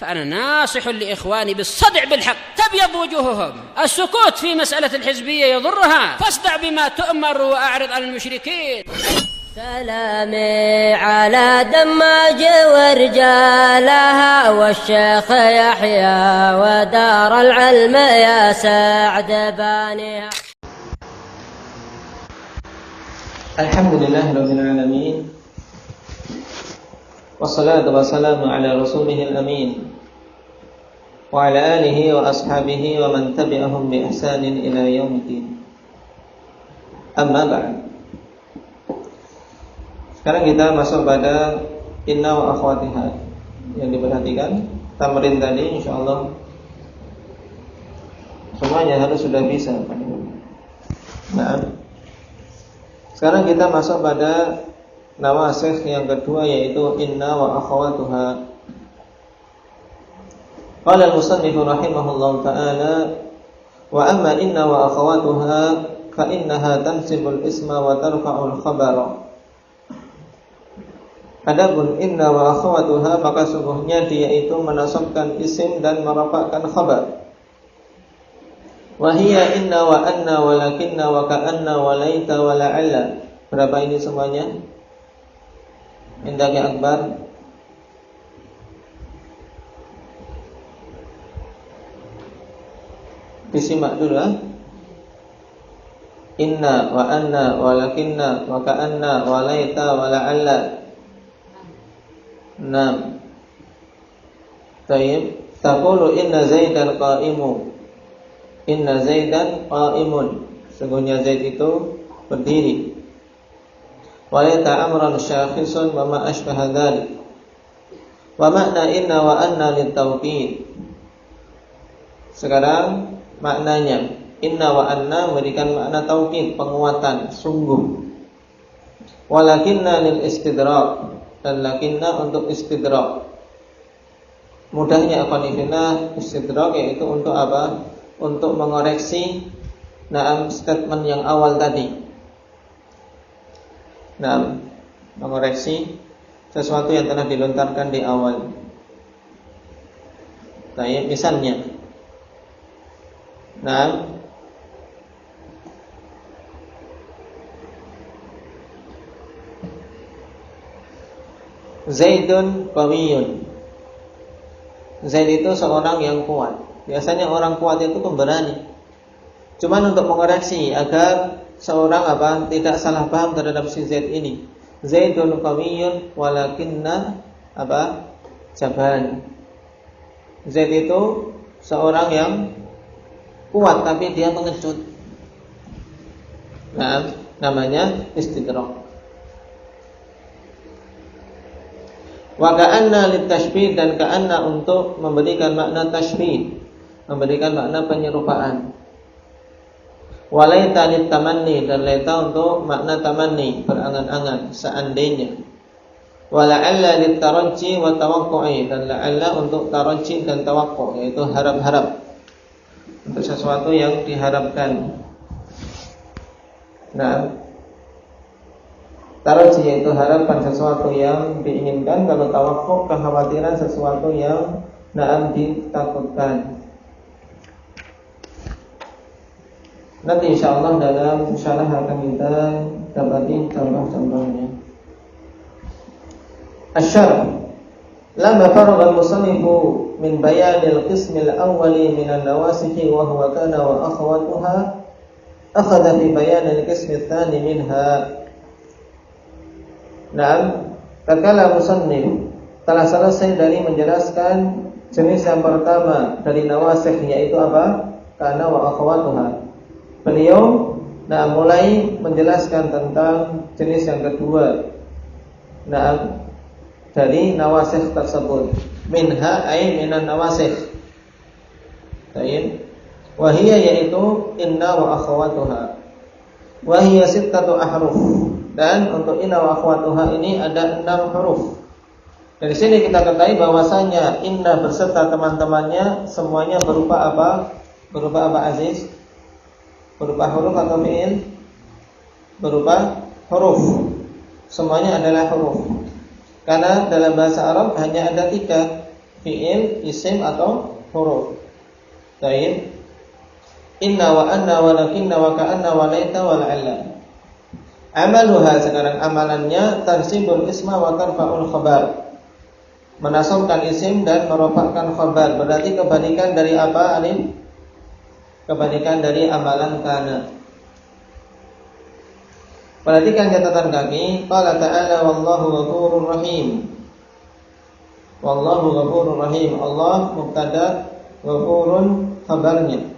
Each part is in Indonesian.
فأنا ناصح لإخواني بالصدع بالحق تبيض وجوههم. السكوت في مسألة الحزبية يضرها، فاصدع بما تؤمر وأعرض عن المشركين. سلامي على دماج ورجالها والشيخ يحيى ودار العلم يا سعد بانيها. الحمد لله رب العالمين والصلاة والسلام على رسوله الأمين وعلى آله وأصحابه ومن تبعهم بإحسان إلى يوم الدين. Amma ba'd. Sekarang kita masuk pada inna wa akhwatiha. Yang diperhatikan tamrin tadi insyaallah semuanya harus sudah bisa. Nah, sekarang kita masuk pada nawasikh yang kedua, yaitu inna wa akhwatuha. Qala al-musannif rahimahullahu ta'ala wa amma inna wa akhwatuha fa innaha tansibul isma wa tarfa'ul khabara. Adapun inna wa akhwatuha, maka sungguhnya dia itu menasabkan isim dan merafa'kan khabar. Wa hiya inna wa anna wa lakinna wa ka'anna wa laita wa la'alla. Berapa ini semuanya? Indahnya Akbar. Disimak dulu ya. Inna wa anna wa lakinna wa ka'anna wa laita wa la'alla. 6. Tayyib. Taqulu inna Zaidan qa'imu. Inna Zaidan qa'imun. Sungguhnya Zaid itu berdiri. Wa laita amran syakhisun wa ma ashbaha dzalik. Wa makna inna wa anna litawqid. Sekarang maknanya inna wa anna memberikan makna tauqid, penguatan, sungguh. Walakinna lil istidrak, dan lakinna untuk istidrak. Mudahnya akhwanifillah, istidrak yaitu untuk apa? Untuk mengoreksi statement yang awal tadi. Mengoreksi sesuatu yang telah dilontarkan di awal. Misalnya, Zaidun qawiyun. Zaid itu seorang yang kuat. Biasanya orang kuat itu pemberani. Cuman untuk mengoreksi agar seorang tidak salah paham terhadap si Zaid ini. Zaidun qawiyun walakinna jaban. Zaid itu seorang yang kuat tapi dia pengecut. Namanya istidrak. Wa ka'anna litashbih, dan ka'anna untuk memberikan makna tashbih, memberikan makna penyerupaan. Wa laita litamanni, dan laita untuk makna tamanni, berangan-angan, seandainya. Wa la'alla litarajji wa tawaqqu'i, dan la'alla untuk tarajji dan tawaqq', yaitu harap-harap, untuk sesuatu yang diharapkan. Tarajji yaitu harapan sesuatu yang diinginkan, kalau tawaqquq kekhawatiran sesuatu yang ditakutkan. Nanti insyaallah dalam syarah akan kita dapati contoh-contohnya. Asy-syarh. Lamma faragha al-musannifu min bayanil qismil awwali min an-nawasikh wa huwa kana wa akhawatuha, akhadha bi bayanil qismil tsani minha. Tatkala musannif telah selesai dari menjelaskan jenis yang pertama dari nawasikh, yaitu kana wa akhawatuha. Beliau mulai menjelaskan tentang jenis yang kedua dari nawasikh tersebut. Minha ay minan nawasikh. Wa hiya yaitu inna wa akhawatuha. Wa hiya sittatu ahruf. Dan untuk inna wa akhwatuha ini ada 6 huruf. Dari sini kita ketahui bahwasanya inna berserta teman-temannya semuanya berupa apa? Berupa apa, Aziz? Berupa huruf atau fi'il? Berupa huruf. Semuanya adalah huruf. Karena dalam bahasa Arab hanya ada 3 fi'il, isim atau huruf. Baik. Inna wa anna wa lakinna wa ka'anna wa laita wa la'alla. Amaluha, sekarang amalannya tansibul isma wa tarfa'ul khabar. Menasabkan isim dan merofakkan khabar. Berarti kebalikan dari apa, Alif? Kebalikan dari amalan kana. Perhatikan catatan kaki. Qala ta'ala wallahu ghafurur rahim. Wallahu ghafurur rahim. Allah mubtada, ghafurun khabarnya.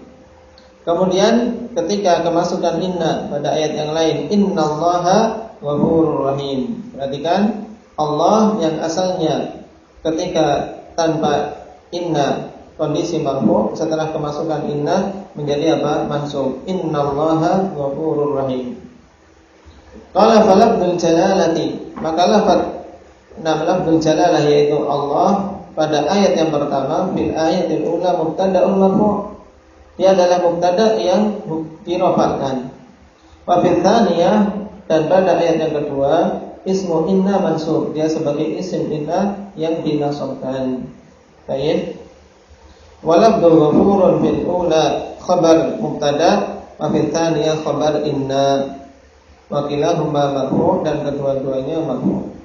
Kemudian ketika kemasukan inna pada ayat yang lain, innallaha ghafurur rahim. Perhatikan, Allah yang asalnya ketika tanpa inna kondisi marfu, setelah kemasukan inna menjadi apa? Mansub. Innallaha ghafurur rahim. Qala falafdzul jalalati, maka lafdzul jalalah yaitu Allah pada ayat yang pertama, fil ayatil ula mubtada'un marfu'. Dia adalah mubtada yang dirofakkan. Wa fil tsaniyah, dan pada ayat yang kedua, ismu inna mansub. Dia sebagai isim inna yang dinasabkan. Baik. Wa lafdzul ghafurun fil ula khabar mubtada, wa fil tsaniyah khabar inna. Wa kilahuma marfu', dan kedua-duanya marfu'.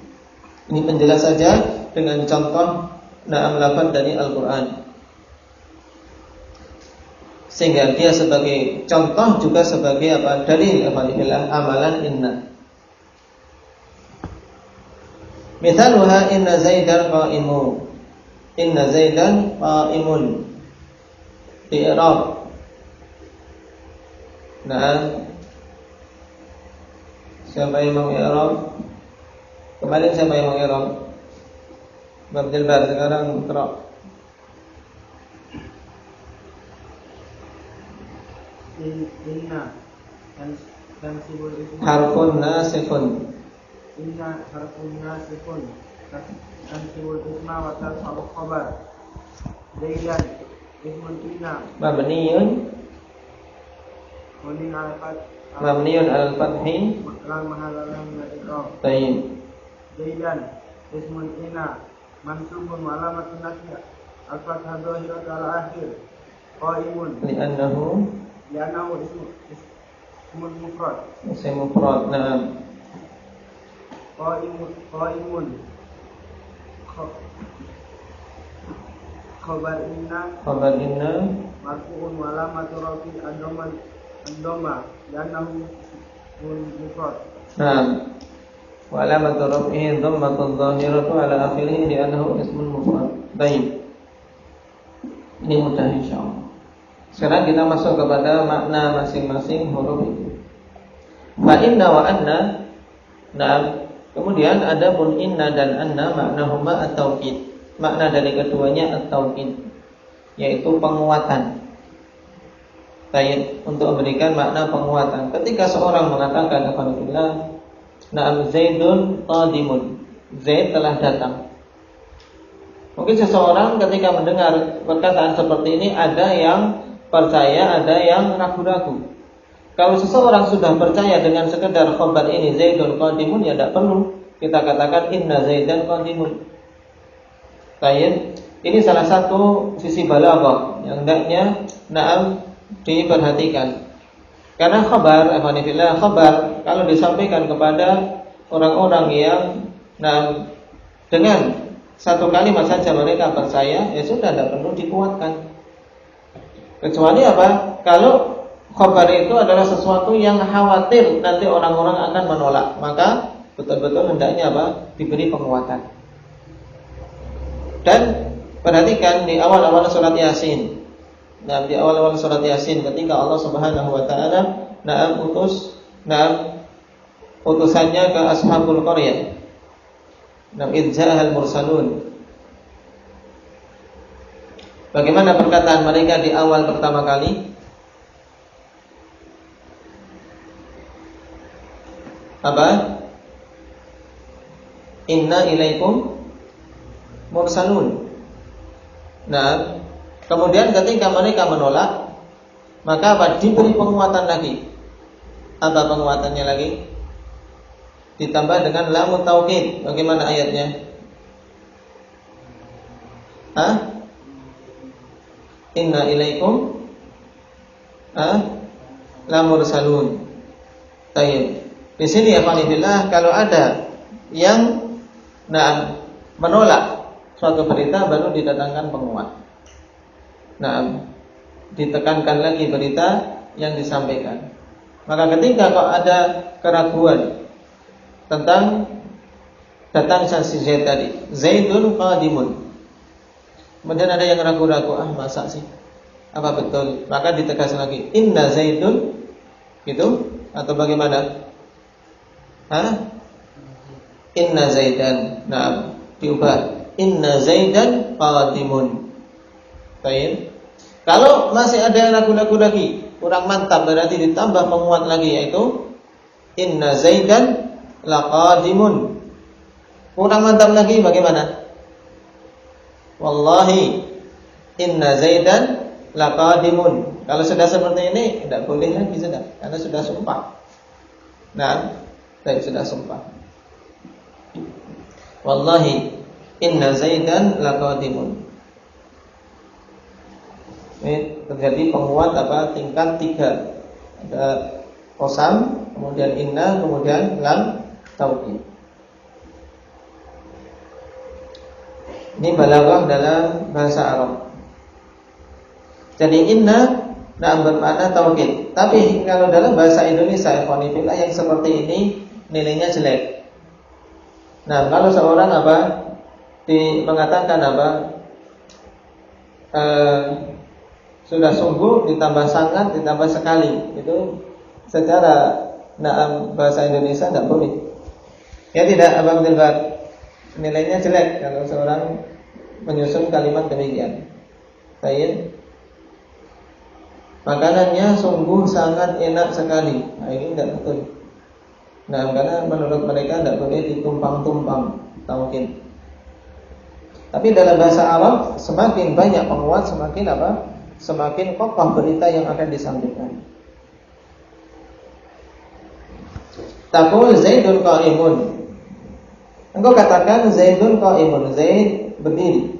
Ini penjelas saja dengan contoh na'am lafaz dari Al-Qur'an. Sehingga dia sebagai contoh juga sebagai apa? Dalil amalan inna. Misaluha inna zaidan qa'imun. Inna zaidan qa'imun. Di i'rab. Nah, siapa yang mau i'rab? Kemarin siapa yang mau i'rab? Abdul Bar, sekarang Iqra. Inna tansibul isma Harfun nasifun. Inna harfun nasifun tansibul isma wa tarfa'ul khabar. Zaidan ismun inna Mabniyun mabniun al fathi. la mahalla lahu min al-i'rab. Baik. Zaidan ismun inna mansubun wa alamatun nasbih al-fathah dhahiratu ala akhir. Qa'imun li'annahu ismun mufrad. Isim mufrad. Naam. Qa'imun khabar inna marfu'un wa alamatu rafi' ad-dhamma li'annahu ismun mufrad. Naam. Wa alamatu raf'ihi dhammatun dhahiratu ala akhirih li'annahu ismun mufrad. Baik. Ini mudah insyaallah. Sekarang kita masuk kepada makna masing-masing huruf itu. Fa inna wa anna. Nah, kemudian ada pun inna dan anna maknahuma at-taukid. Makna dari keduanya at-taukid, yaitu penguatan. Baik, untuk memberikan makna penguatan. Ketika seorang mengatakan alhamdulillah, na'am Zaidun qadimun. Zaid telah datang. Mungkin seseorang ketika mendengar perkataan seperti ini ada yang percaya, ada yang ragu-ragu. Kalau seseorang sudah percaya dengan sekedar khabar ini Zaidun qadimun, ya tidak perlu kita katakan inna Zaidan qadimun. Baik, ini salah satu sisi balaghah yang hendaknya na'am diperhatikan. Karena khabar kalau disampaikan kepada orang-orang yang dengan satu kalimat saja mereka percaya, ya sudah, tidak perlu dikuatkan. Kecuali apa? Kalau khabar itu adalah sesuatu yang khawatir nanti orang-orang akan menolak, maka betul-betul hendaknya apa? Diberi penguatan. Dan perhatikan di awal-awal surat Yasin. Nah, di awal-awal surat Yasin ketika Allah Subhanahu wa taala utusannya ke ashabul qaryah. Idza'al mursalun. Bagaimana perkataan mereka di awal pertama kali? Apa? Inna ilaikum mursalun. Nah, kemudian ketika mereka menolak, maka apa? Diberi penguatan lagi. Apa penguatannya lagi? Ditambah dengan lamun taukid. Bagaimana ayatnya? Inna ilaikum la mursalun. Baik. Di sini ya Alhamdulillah, kalau ada yang menolak suatu berita baru didatangkan penguat. Ditekankan lagi berita yang disampaikan. Maka ketika kok ada keraguan tentang datang si Zaid tadi, Zaidun qadimun, kemudian ada yang ragu-ragu, masa sih, apa betul? Maka ditegas lagi, inna Zaidun, gitu atau bagaimana? Inna Zaidan. Diubah, inna Zaidan qadimun. Baik. Kalau masih ada yang ragu-ragu lagi, kurang mantap, berarti ditambah penguat lagi, yaitu inna Zaidan laqadimun. Kurang mantap lagi bagaimana? Wallahi inna Zaidan laqadimun. Kalau sudah seperti ini tidak boleh lagi sudah, karena sudah sumpah. Sudah sumpah. Wallahi inna Zaidan laqadimun. Ini terjadi penguat tingkat 3. Ada qasam, kemudian inna, kemudian lam taukid. Ini balaghah dalam bahasa Arab. Jadi inna bermakna taukid. Tapi kalau dalam bahasa Indonesia yang seperti ini nilainya jelek. Kalau seorang mengatakan sudah sungguh ditambah sangat ditambah sekali, itu secara bahasa Indonesia tidak boleh. Ya tidak, Abang Dilbar, nilainya jelek kalau seorang menyusun kalimat demikian. Baik. Makanannya sungguh sangat enak sekali. Ini tidak betul. Karena menurut mereka tidak boleh ditumpang-tumpang taukid. Tapi dalam bahasa Arab semakin banyak penguat, semakin semakin kokoh berita yang akan disampaikan. Taqul Zaidun qa'imun. Engkau katakan Zaidun qa'imun, Zaid berdiri.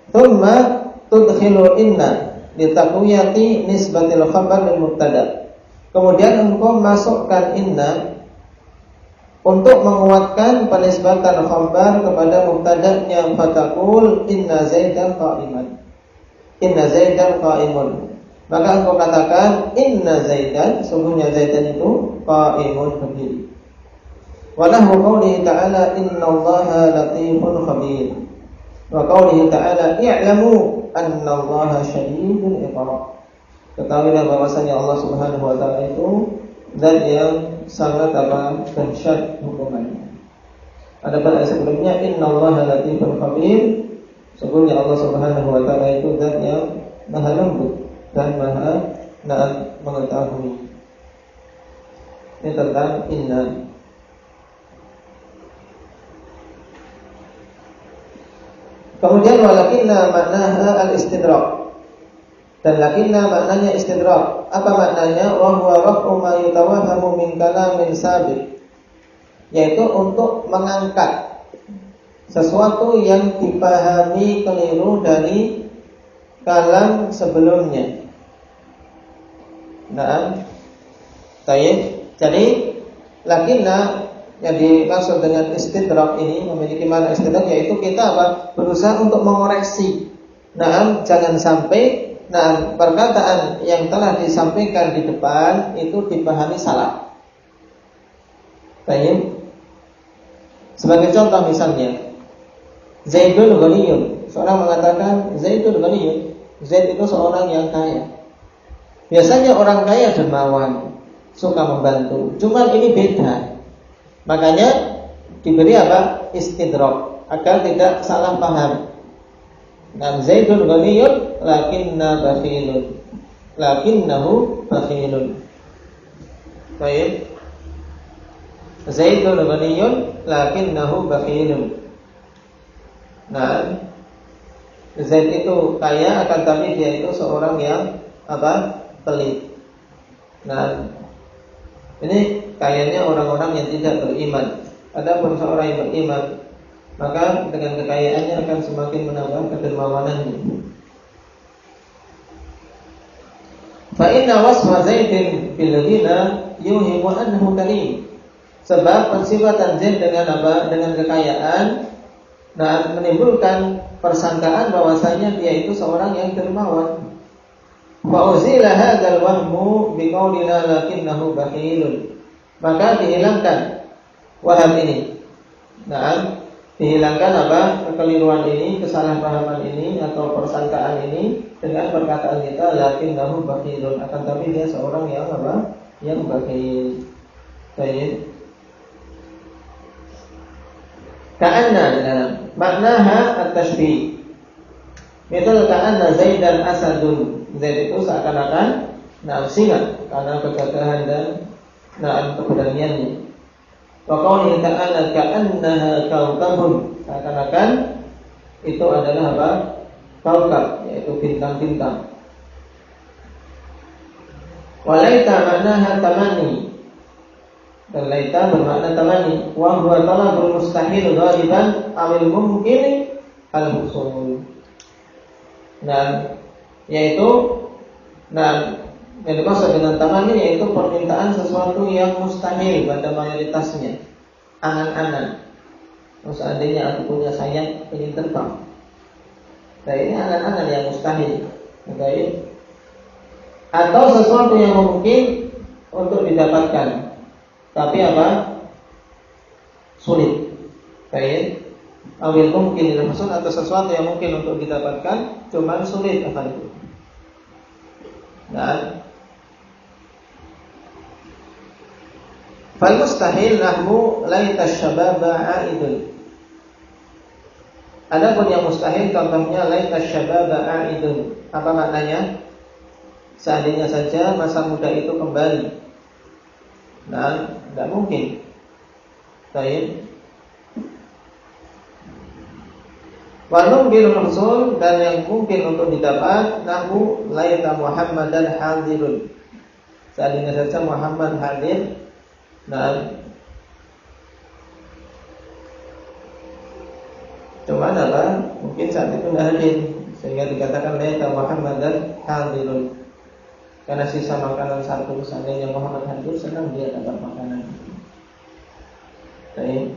Thumma tudkhilu inna litaqwiyati nisbatil khabar lil mubtada. Kemudian engkau masukkan inna untuk menguatkan penisbatan khabar kepada mubtada'nya, fataqul inna Zaidan qa'iman. Inna Zaidan qa'imun. Maka engkau katakan inna Zaidan, sungguhnya Zaidan itu qa'imun berdiri. Wa lahu qawlihi ta'ala innallaha latifun khabir. Wa qawlihi ta'ala i'lamu annallaha syadidul iqab. Ketahuilah bahwasanya Allah Subhanahu wa taala itu zat yang sangat dahsyat hukumannya. Ada pada sebelumnya innallaha latifun khabir. Sesungguhnya Allah Subhanahu wa taala itu zat yang maha lembut dan maha mengetahui. Ini tentang inna. Kemudian walakinna maknaha al-istidrak. Dan lakinna maknanya istidrak. Apa maknanya? Wa huwa raf'u ma yutawahhamu min kalamin sabiq. Yaitu untuk mengangkat sesuatu yang dipahami keliru dari kalam sebelumnya. Jadi lakinna yang dimaksud dengan istidrak ini memiliki makna istidrak, yaitu kita berusaha untuk mengoreksi. Jangan sampai perkataan yang telah disampaikan di depan itu dipahami salah. Baik. Sebagai contoh misalnya, Zaidun ghaniyun. Seorang mengatakan Zaidun ghaniyun. Zaid itu seorang yang kaya. Biasanya orang kaya dermawan, suka membantu. Cuma ini beda. Makanya diberi istidrak agar tidak salah paham. Zaidun ghaniyun lakinnahu bakhilun. Baik. Zaidun ghaniyun lakinnahu bakhilun. Zaid itu kaya, akan tapi dia itu seorang yang pelit. Ini kayanya orang-orang yang tidak beriman. Adapun seorang yang beriman, maka dengan kekayaannya akan semakin menambah kedermawanannya. Fa inna wasfa Zaidin bil ghina yuhimu annahu karim. Sebab pensifatan Zaid dengan apa? Dengan kekayaan, nah, menimbulkan persangkaan bahwasanya dia itu seorang yang dermawan. Fa uzila hadzal wahmu biqaulina lakinnahu bakhilun. Maka dihilangkan waham ini. Nah, dihilangkan apa? Kekeliruan ini, kesalahpahaman ini atau persangkaan ini dengan perkataan kita lakinnahu bakhilun. Akan tapi dia seorang yang apa? Yang bakhil. Baik. Ka'anna dalam maknaha at-tashbih. Misal ka'anna Zaidan asadun. Zaid itu seakan-akan singa karena kegagahan dan keberaniannya. Wa qawlihi ta'ala ka'annaha kawkabun. Seakan-akan itu adalah apa? Kaukab, yaitu bintang-bintang. Wa laita maknaha tamani. Dan laita bermakna tamani, wa huwa talabul mustahil ghaliban awil mumkin al-husul. Nah, yaitu yang dimaksud dengan tamani yaitu permintaan sesuatu yang mustahil pada mayoritasnya. Angan-angan. Seandainya aku punya sayap ingin terbang. Nah, ini angan-angan yang mustahil. Baik. Atau sesuatu yang mungkin untuk didapatkan. Tapi apa? Sulit. Baik. Awil mungkin al-husul atau sesuatu yang mungkin untuk didapatkan cuman sulit apa itu. Nah, fal mustahil nahmu laita syababa aidun. Adapun yang mustahil contohnya laita syababa aidun. Apa maknanya? Seandainya saja masa muda itu kembali. Nah, tidak mungkin. Baik. Wanum bil husul dan yang mungkin untuk didapat nahu laita Muhammadan hadirun. Seandainya saja Muhammad hadir. Nah, cuma apa? Mungkin saat itu tidak hadir sehingga dikatakan laita Muhammadan hadirun. Karena sisa makanan satu, seandainya Muhammad hadir, senang dia dapat makanan. Baik.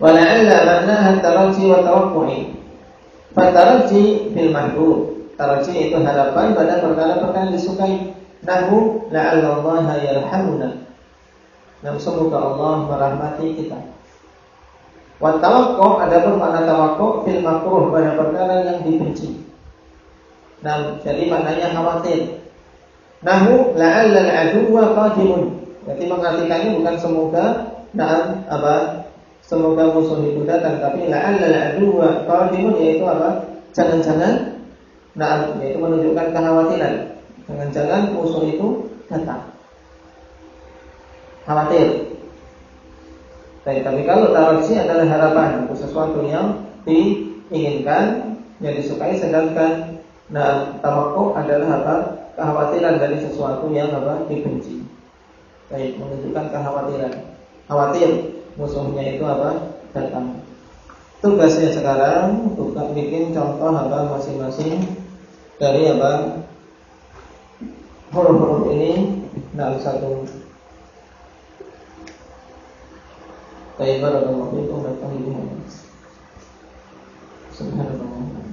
Wala'alla maknaha taraji wa tawaqqu'i. Fataraji bil mahbub. Taraji itu harapan pada perkara-perkara yang disukai. Nahu la'alla Allah yarhamuna. Nah, semoga Allah merahmati kita. Wa tawaqquh adapun makna tawaqquh bil makruh pada perkara yang dibenci. Nah, jadi maknanya khawatir. Nahu la'alla al-aduwa qadimun. Jadi mengartikannya bukan semoga semoga musuh itu datang, tapi la'alla al-aduwa qadimun yaitu apa? Jangan-jangan yaitu menunjukkan kekhawatiran. Jangan-jangan musuh itu datang. Khawatir. Tapi kalau taraji adalah harapan untuk sesuatu yang diinginkan, yang disukai, sedangkan tawakkuh adalah apa? Kekhawatiran dari sesuatu yang dibenci. Baik, menunjukkan kekhawatiran. Khawatir musuhnya itu datang. Tugasnya sekarang untuk bikin contoh masing-masing dari huruf-huruf ini. Satu. Baik, barakallahu fiikum wa subhanallah.